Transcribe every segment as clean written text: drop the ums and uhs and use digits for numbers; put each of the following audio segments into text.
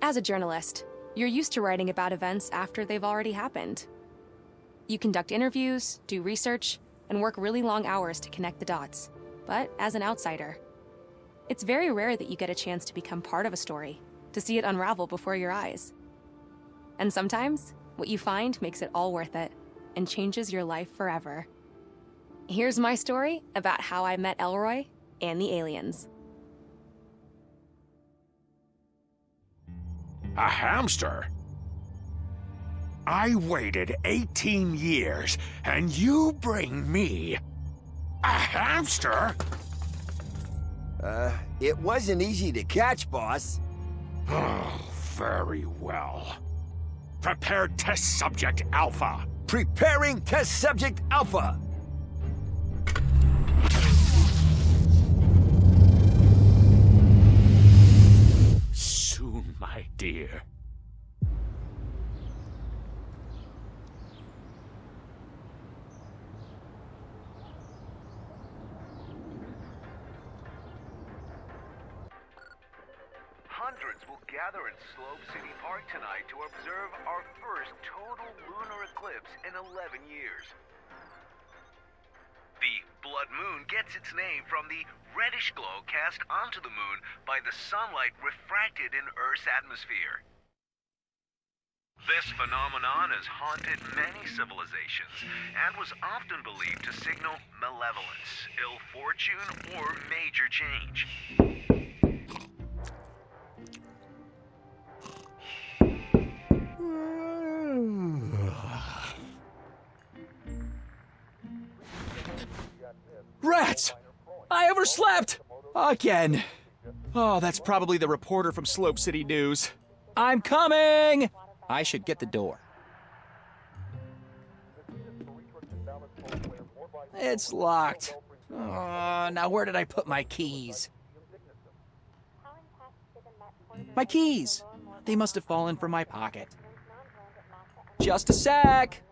As a journalist, you're used to writing about events after they've already happened. You conduct interviews, do research, and work really long hours to connect the dots. But as an outsider, it's very rare that you get a chance to become part of a story, to see it unravel before your eyes. And sometimes, what you find makes it all worth it and changes your life forever. Here's my story about how I met Elroy and the aliens. A hamster? I waited 18 years, and you bring me a hamster? It wasn't easy to catch, boss. Oh, very well. Prepare test subject Alpha. Preparing test subject Alpha. Soon, my dear. Hundreds will gather in Slope City Park tonight to observe our first total lunar eclipse in 11 years. The blood moon gets its name from the reddish glow cast onto the moon by the sunlight refracted in Earth's atmosphere. This phenomenon has haunted many civilizations and was often believed to signal malevolence, ill fortune, or major change. Rats! I overslept! Again. Oh, that's probably the reporter from Slope City News. I'm coming! I should get the door. It's locked. Oh, now where did I put my keys? My keys! They must have fallen from my pocket. Just a sec!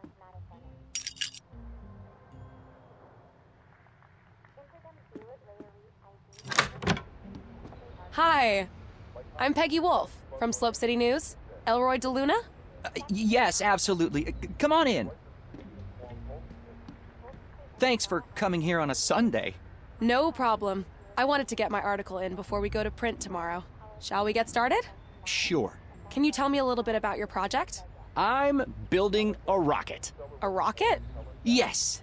Hi, I'm Peggy Wolf from Slope City News. Elroy DeLuna? Yes, absolutely. Come on in. Thanks for coming here on a Sunday. No problem. I wanted to get my article in before we go to print tomorrow. Shall we get started? Sure. Can you tell me a little bit about your project? I'm building a rocket. A rocket? Yes.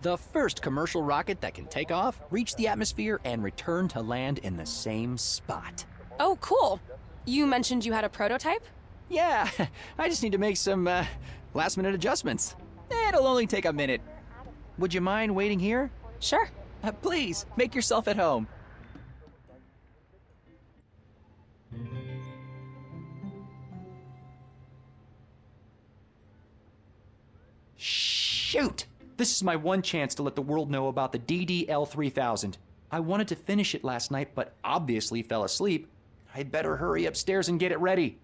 The first commercial rocket that can take off, reach the atmosphere, and return to land in the same spot. Oh, cool. You mentioned you had a prototype? Yeah, I just need to make some last-minute adjustments. It'll only take a minute. Would you mind waiting here? Sure. Please, make yourself at home. Shoot! This is my one chance to let the world know about the DDL-3000. I wanted to finish it last night, but obviously fell asleep. I'd better hurry upstairs and get it ready.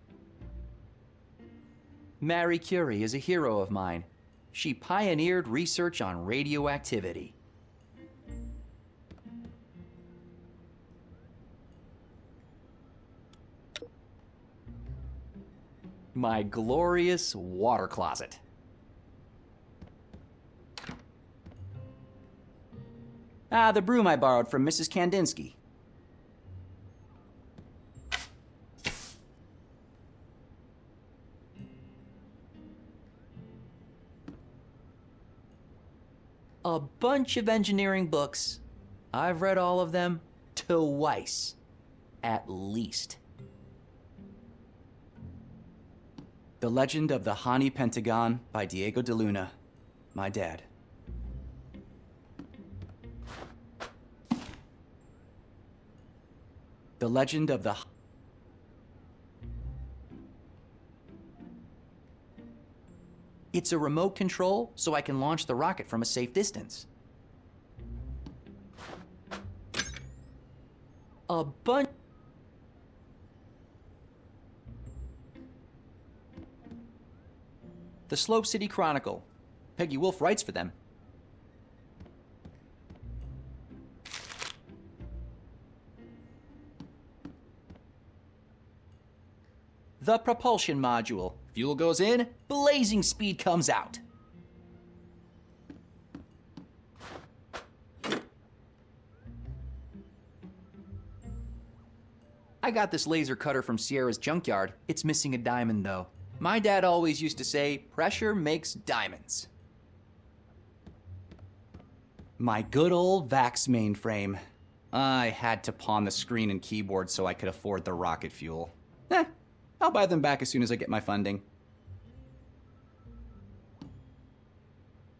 Marie Curie is a hero of mine. She pioneered research on radioactivity. My glorious water closet. The broom I borrowed from Mrs. Kandinsky. A bunch of engineering books. I've read all of them twice, at least. The Legend of the Hani Pentagon by Diego de Luna, my dad. The Legend of the... It's a remote control, so I can launch the rocket from a safe distance. A bunch... The Slope City Chronicle. Peggy Wolf writes for them. The propulsion module. Fuel goes in, blazing speed comes out. I got this laser cutter from Sierra's junkyard. It's missing a diamond, though. My dad always used to say, pressure makes diamonds. My good old Vax mainframe. I had to pawn the screen and keyboard so I could afford the rocket fuel. I'll buy them back as soon as I get my funding.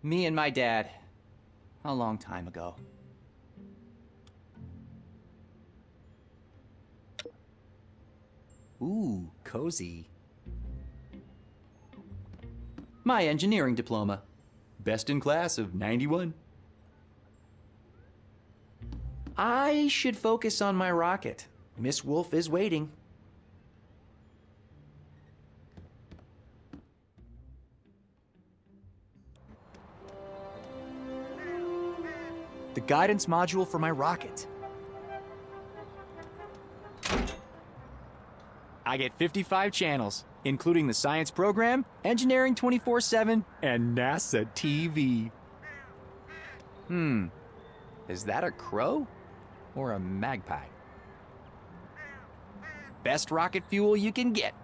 Me and my dad. A long time ago. Ooh, cozy. My engineering diploma. Best in class of 91. I should focus on my rocket. Miss Wolf is waiting. The guidance module for my rocket. I get 55 channels, including the science program, engineering 24/7, and NASA TV. Is that a crow or a magpie? Best rocket fuel you can get,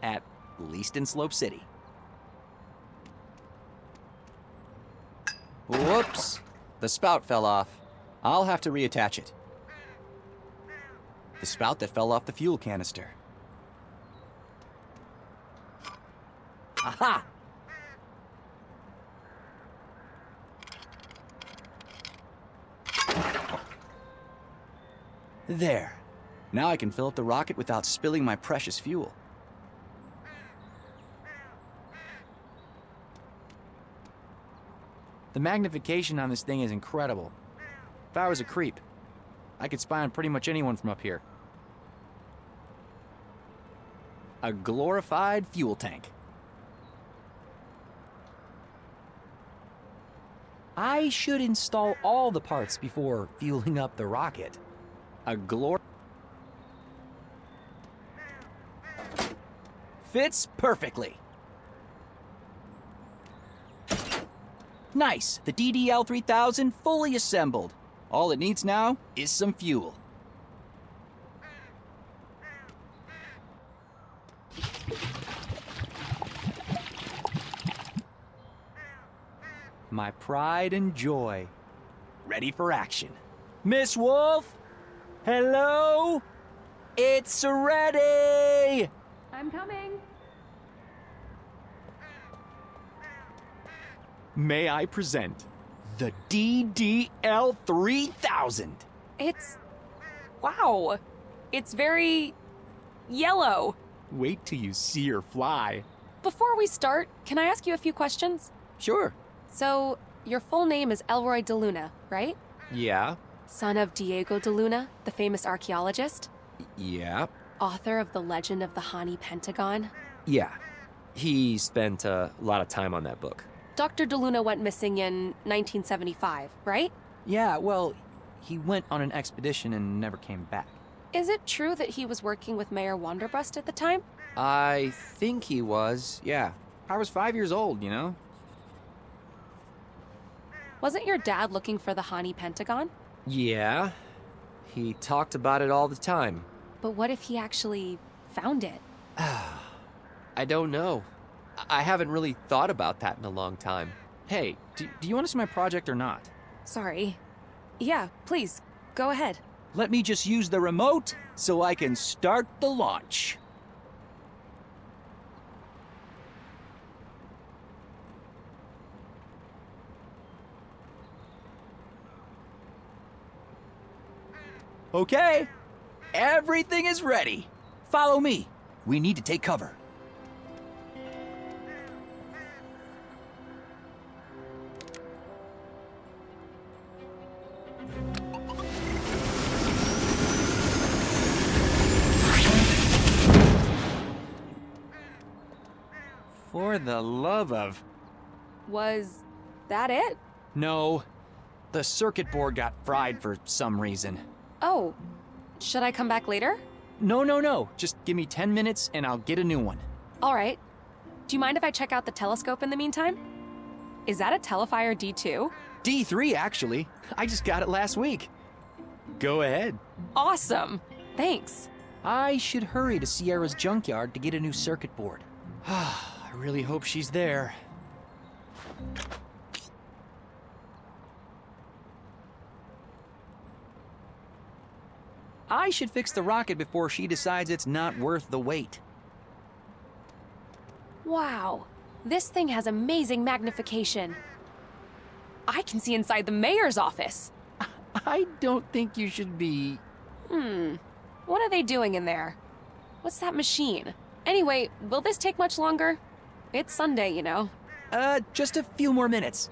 at least in Slope City. Whoops, the spout fell off. I'll have to reattach it. The spout that fell off the fuel canister. Aha! There. Now I can fill up the rocket without spilling my precious fuel. The magnification on this thing is incredible. If I was a creep, I could spy on pretty much anyone from up here. A glorified fuel tank. I should install all the parts before fueling up the rocket. Fits perfectly. Nice, the DDL-3000 fully assembled. All it needs now is some fuel. My pride and joy. Ready for action. Miss Wolf? Hello? It's ready! I'm coming. May I present the DDL-3000? Wow. It's very yellow. Wait till you see her fly. Before we start, can I ask you a few questions? Sure. So, your full name is Elroy de Luna, right? Yeah. Son of Diego de Luna, the famous archaeologist? Yeah. Author of The Legend of the Hani Pentagon? Yeah. He spent a lot of time on that book. Dr. de Luna went missing in 1975, right? Yeah, well, he went on an expedition and never came back. Is it true that he was working with Mayor Wanderbrust at the time? I think he was, yeah. I was 5 years old, you know? Wasn't your dad looking for the Hani Pentagon? Yeah. He talked about it all the time. But what if he actually found it? I don't know. I haven't really thought about that in a long time. Hey, do you want to see my project or not? Sorry. Yeah, please, go ahead. Let me just use the remote so I can start the launch. Okay, everything is ready. Follow me. We need to take cover. For the love of... Was that it? No, the circuit board got fried for some reason. Oh, should I come back later? No. Just give me 10 minutes and I'll get a new one. All right. Do you mind if I check out the telescope in the meantime? Is that a Telefire D2? D3, actually. I just got it last week. Go ahead. Awesome. Thanks. I should hurry to Sierra's junkyard to get a new circuit board. I really hope she's there. I should fix the rocket before she decides it's not worth the wait. Wow. This thing has amazing magnification. I can see inside the mayor's office. I don't think you should be... What are they doing in there? What's that machine? Anyway, will this take much longer? It's Sunday, you know. Just a few more minutes.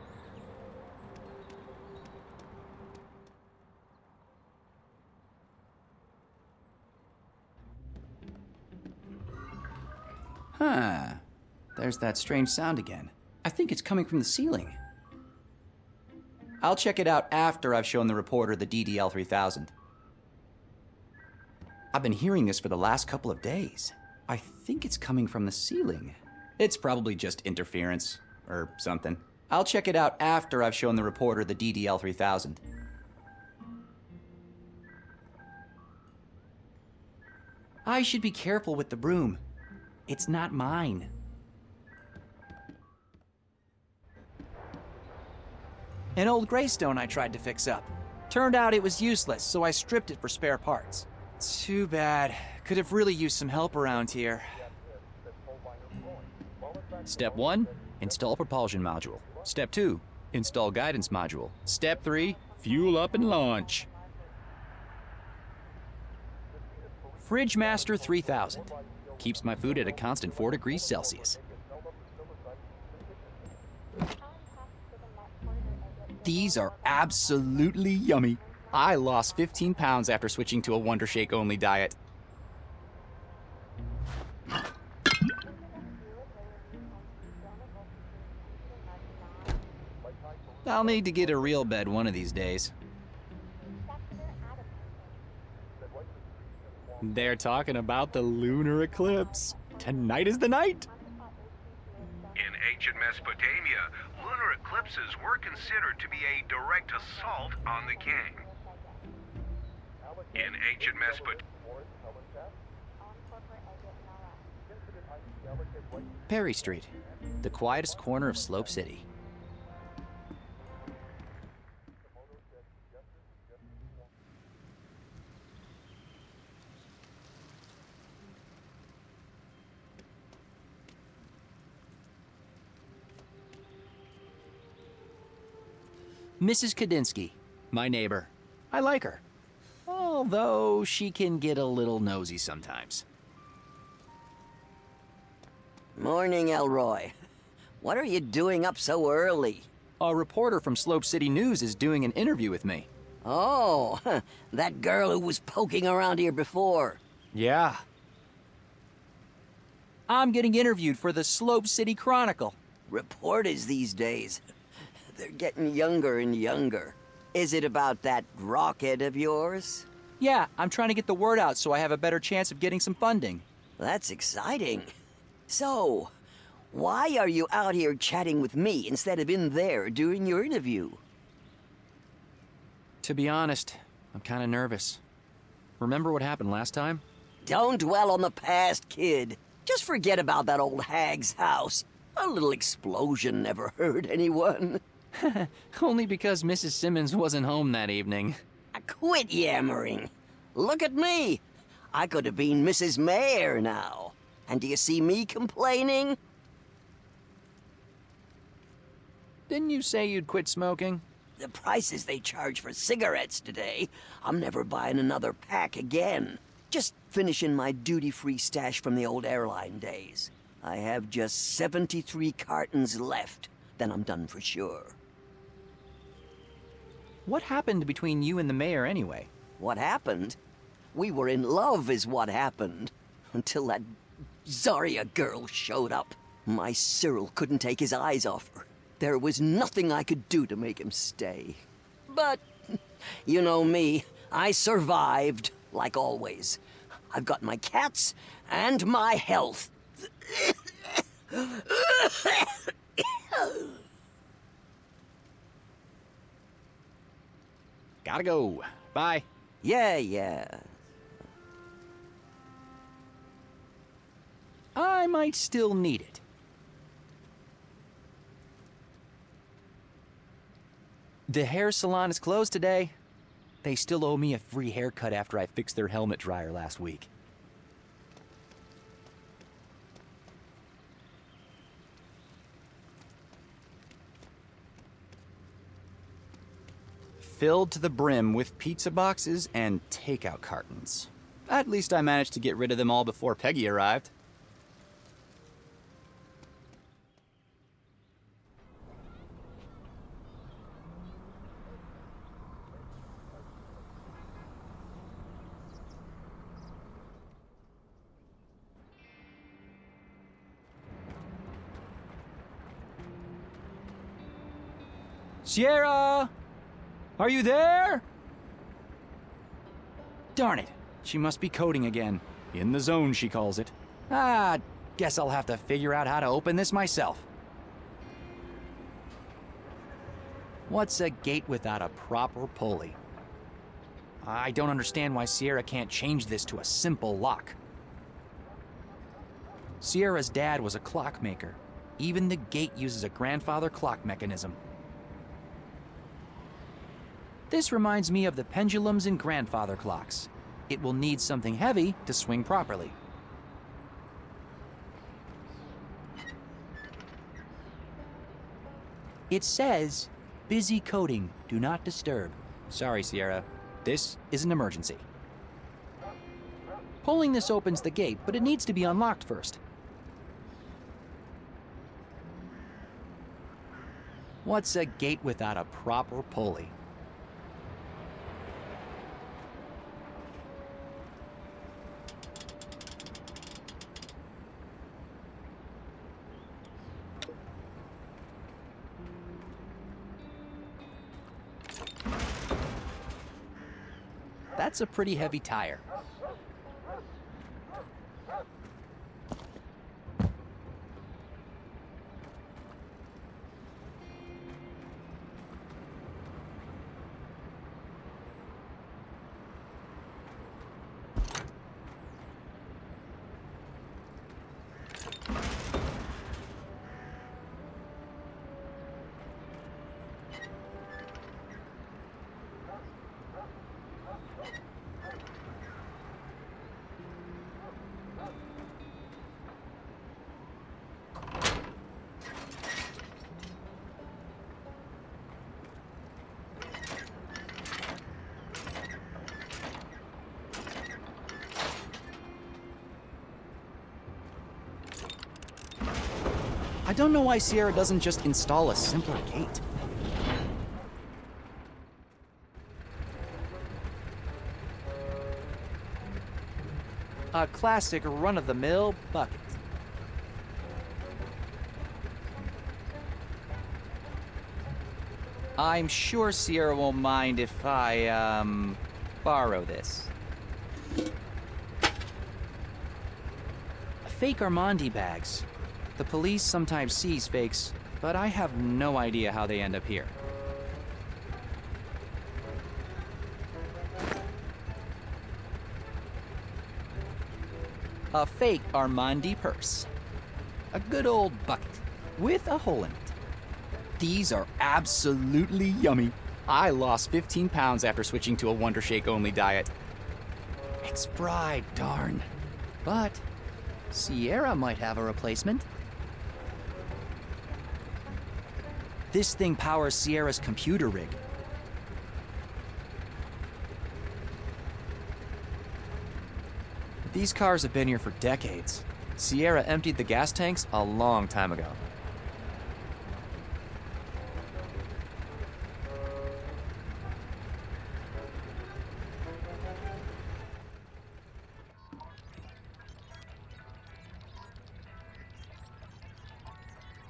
Huh. There's that strange sound again. I think it's coming from the ceiling. I'll check it out after I've shown the reporter the DDL-3000. I've been hearing this for the last couple of days. I think it's coming from the ceiling. It's probably just interference, or something. I'll check it out after I've shown the reporter the DDL-3000. I should be careful with the broom. It's not mine. An old Greystone I tried to fix up. Turned out it was useless, so I stripped it for spare parts. Too bad. Could have really used some help around here. Step 1, install propulsion module. Step 2, install guidance module. Step 3, fuel up and launch. Fridge Master 3000. Keeps my food at a constant 4 degrees Celsius. These are absolutely yummy. I lost 15 pounds after switching to a Wonder Shake only diet. I'll need to get a real bed one of these days. They're talking about the lunar eclipse. Tonight is the night. In ancient Mesopotamia, lunar eclipses were considered to be a direct assault on the king. In ancient Mesopotamia... Perry Street, the quietest corner of Slope City. Mrs. Kadinsky, my neighbor. I like her. Although she can get a little nosy sometimes. Morning, Elroy. What are you doing up so early? A reporter from Slope City News is doing an interview with me. Oh, that girl who was poking around here before. Yeah. I'm getting interviewed for the Slope City Chronicle. Reporters these days, they're getting younger and younger. Is it about that rocket of yours? Yeah, I'm trying to get the word out so I have a better chance of getting some funding. That's exciting. So, why are you out here chatting with me instead of in there doing your interview? To be honest, I'm kind of nervous. Remember what happened last time? Don't dwell on the past, kid. Just forget about that old hag's house. A little explosion never hurt anyone. Only because Mrs. Simmons wasn't home that evening. Quit yammering. Look at me. I could have been Mrs. Mayor now. And do you see me complaining? Didn't you say you'd quit smoking? The prices they charge for cigarettes today, I'm never buying another pack again. Just finishing my duty-free stash from the old airline days. I have just 73 cartons left. Then I'm done for sure. What happened between you and the mayor anyway? What happened? We were in love is what happened. Until that Zarya girl showed up. My Cyril couldn't take his eyes off her. There was nothing I could do to make him stay. But, you know me, I survived, like always. I've got my cats and my health. Gotta go. Bye. Yeah. I might still need it. The hair salon is closed today. They still owe me a free haircut after I fixed their helmet dryer last week. Filled to the brim with pizza boxes and takeout cartons. At least I managed to get rid of them all before Peggy arrived. Sierra! Are you there? Darn it. She must be coding again. In the zone, she calls it. Guess I'll have to figure out how to open this myself. What's a gate without a proper pulley? I don't understand why Sierra can't change this to a simple lock. Sierra's dad was a clockmaker. Even the gate uses a grandfather clock mechanism. This reminds me of the pendulums in grandfather clocks. It will need something heavy to swing properly. It says, busy coding, do not disturb. Sorry, Sierra. This is an emergency. Pulling this opens the gate, but it needs to be unlocked first. What's a gate without a proper pulley? That's a pretty heavy tire. I don't know why Sierra doesn't just install a simpler gate. A classic run-of-the-mill bucket. I'm sure Sierra won't mind if I, borrow this. Fake Armandi bags. The police sometimes sees fakes, but I have no idea how they end up here. A fake Armandi purse. A good old bucket with a hole in it. These are absolutely yummy. I lost 15 pounds after switching to a Wonder Shake only diet. It's fried, darn. But Sierra might have a replacement. This thing powers Sierra's computer rig. These cars have been here for decades. Sierra emptied the gas tanks a long time ago.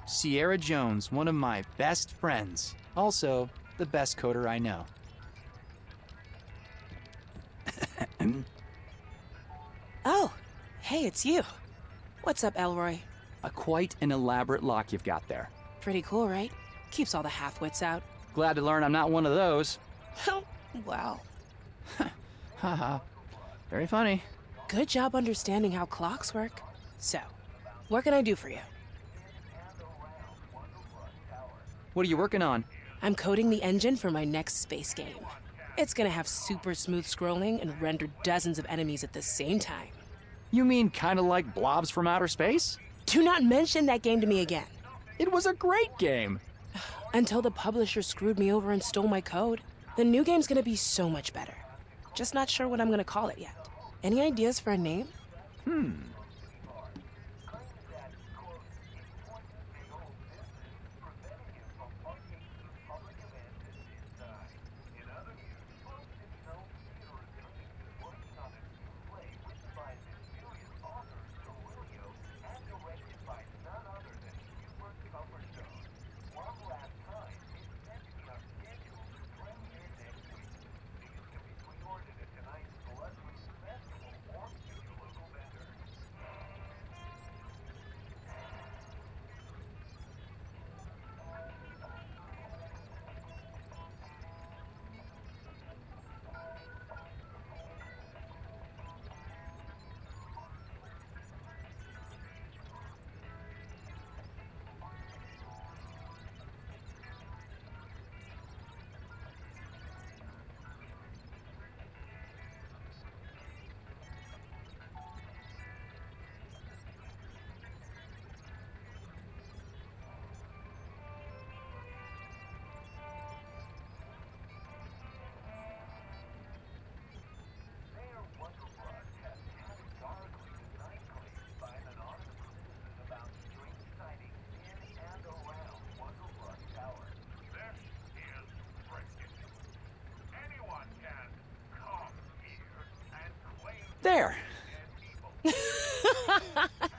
Sierra Jones, one of my best friends. Also, the best coder I know. Hey, it's you. What's up, Elroy? Quite an elaborate lock you've got there. Pretty cool, right? Keeps all the half-wits out. Glad to learn I'm not one of those. Wow. Haha. Very funny. Good job understanding how clocks work. So, what can I do for you? What are you working on? I'm coding the engine for my next space game. It's gonna have super smooth scrolling and render dozens of enemies at the same time. You mean kind of like Blobs from Outer Space? Do not mention that game to me again. It was a great game. Until the publisher screwed me over and stole my code. The new game's gonna be so much better. Just not sure what I'm gonna call it yet. Any ideas for a name? There.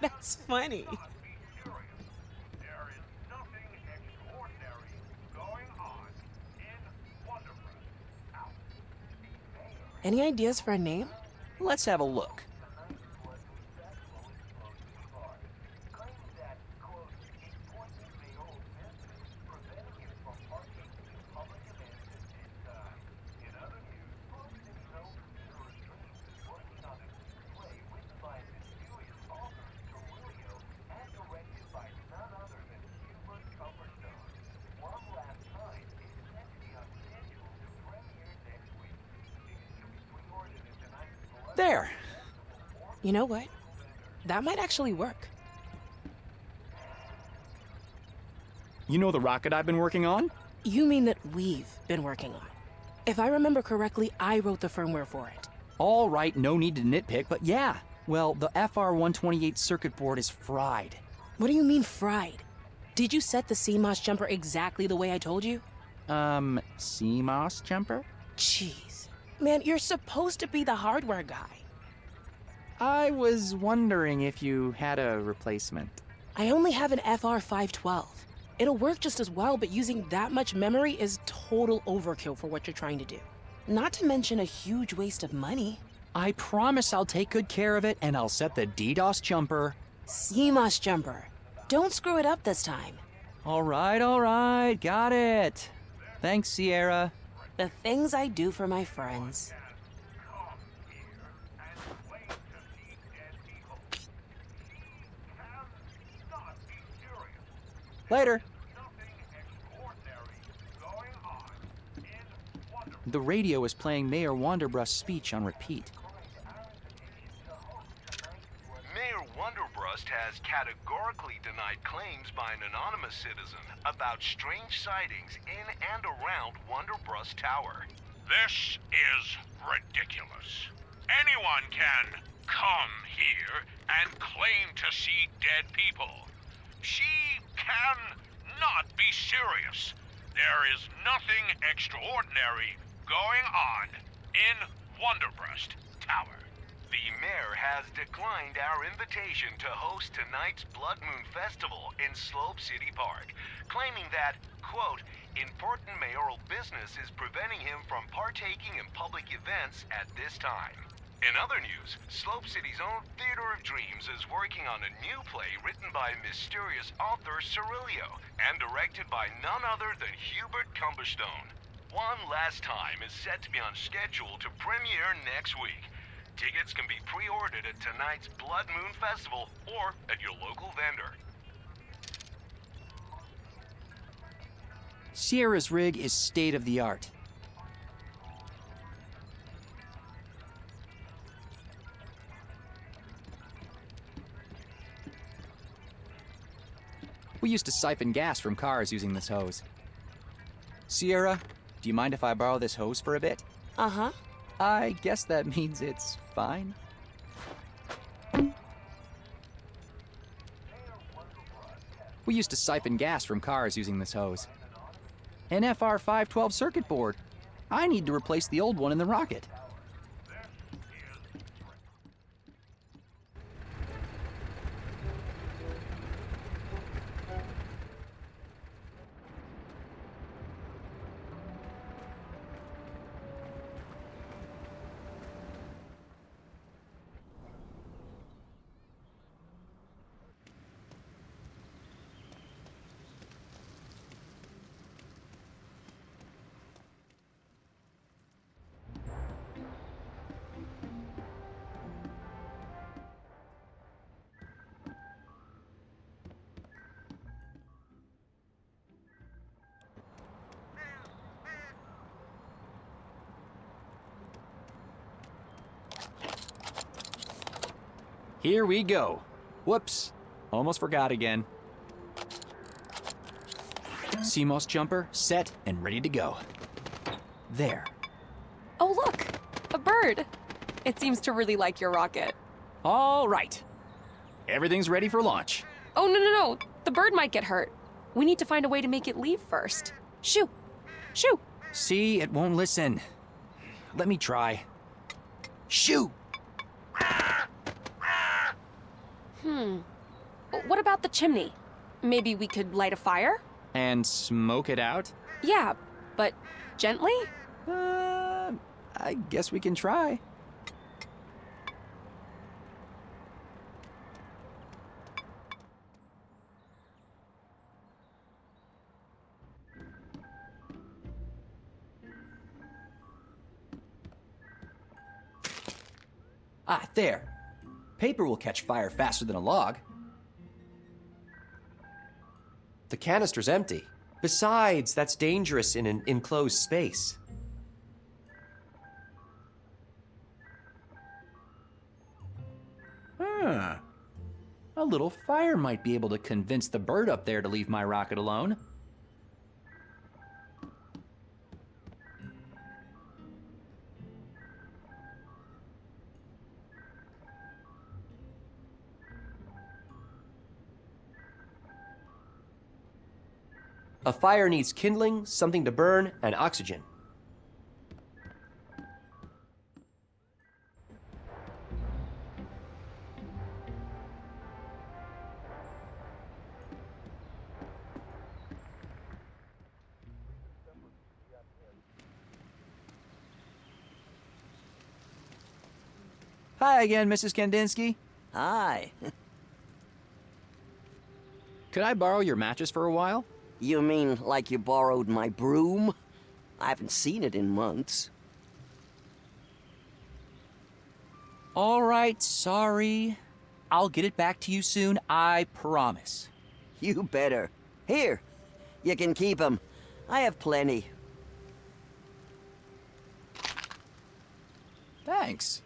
That's funny. Any ideas for a name? Let's have a look. There. You know what? That might actually work. You know the rocket I've been working on? You mean that we've been working on? If I remember correctly, I wrote the firmware for it. All right, no need to nitpick, but yeah. Well, the FR128 circuit board is fried. What do you mean fried? Did you set the CMOS jumper exactly the way I told you? CMOS jumper? Jeez. Man, you're supposed to be the hardware guy. I was wondering if you had a replacement. I only have an FR512. It'll work just as well, but using that much memory is total overkill for what you're trying to do. Not to mention a huge waste of money. I promise I'll take good care of it, and I'll set the DDoS jumper. CMOS jumper. Don't screw it up this time. All right, got it. Thanks, Sierra. The things I do for my friends. Later. The radio is playing Mayor Wanderbrust's speech on repeat. Mayor Wanderbrust has categorically denied claims by an anonymous citizen about strange sightings in and around Wanderbrust Tower. This is ridiculous. Anyone can come here and claim to see dead people. She cannot be serious. There is nothing extraordinary going on in Wanderbrust Tower. The mayor has declined our invitation to host tonight's Blood Moon Festival in Slope City Park, claiming that, quote, important mayoral business is preventing him from partaking in public events at this time. In other news, Slope City's own Theater of Dreams is working on a new play written by mysterious author Cerilio and directed by none other than Hubert Cumberstone. One Last Time is set to be on schedule to premiere next week. Tickets can be pre-ordered at tonight's Blood Moon Festival or at your local vendor. Sierra's rig is state of the art. We used to siphon gas from cars using this hose. Sierra, do you mind if I borrow this hose for a bit? Uh-huh. I guess that means it's fine. We used to siphon gas from cars using this hose. An FR512 circuit board. I need to replace the old one in the rocket. Here we go. Whoops, almost forgot again. CMOS jumper set and ready to go. There. Oh, look! A bird! It seems to really like your rocket. All right. Everything's ready for launch. Oh, no. The bird might get hurt. We need to find a way to make it leave first. Shoo! Shoo! See, it won't listen. Let me try. Shoo! What about the chimney? Maybe we could light a fire? And smoke it out? Yeah, but gently? I guess we can try. Ah, there. Paper will catch fire faster than a log. The canister's empty. Besides, that's dangerous in an enclosed space. A little fire might be able to convince the bird up there to leave my rocket alone. A fire needs kindling, something to burn, and oxygen. Hi again, Mrs. Kandinsky. Hi. Could I borrow your matches for a while? You mean like you borrowed my broom? I haven't seen it in months. All right, sorry. I'll get it back to you soon, I promise. You better. Here, you can keep 'em. I have plenty. Thanks.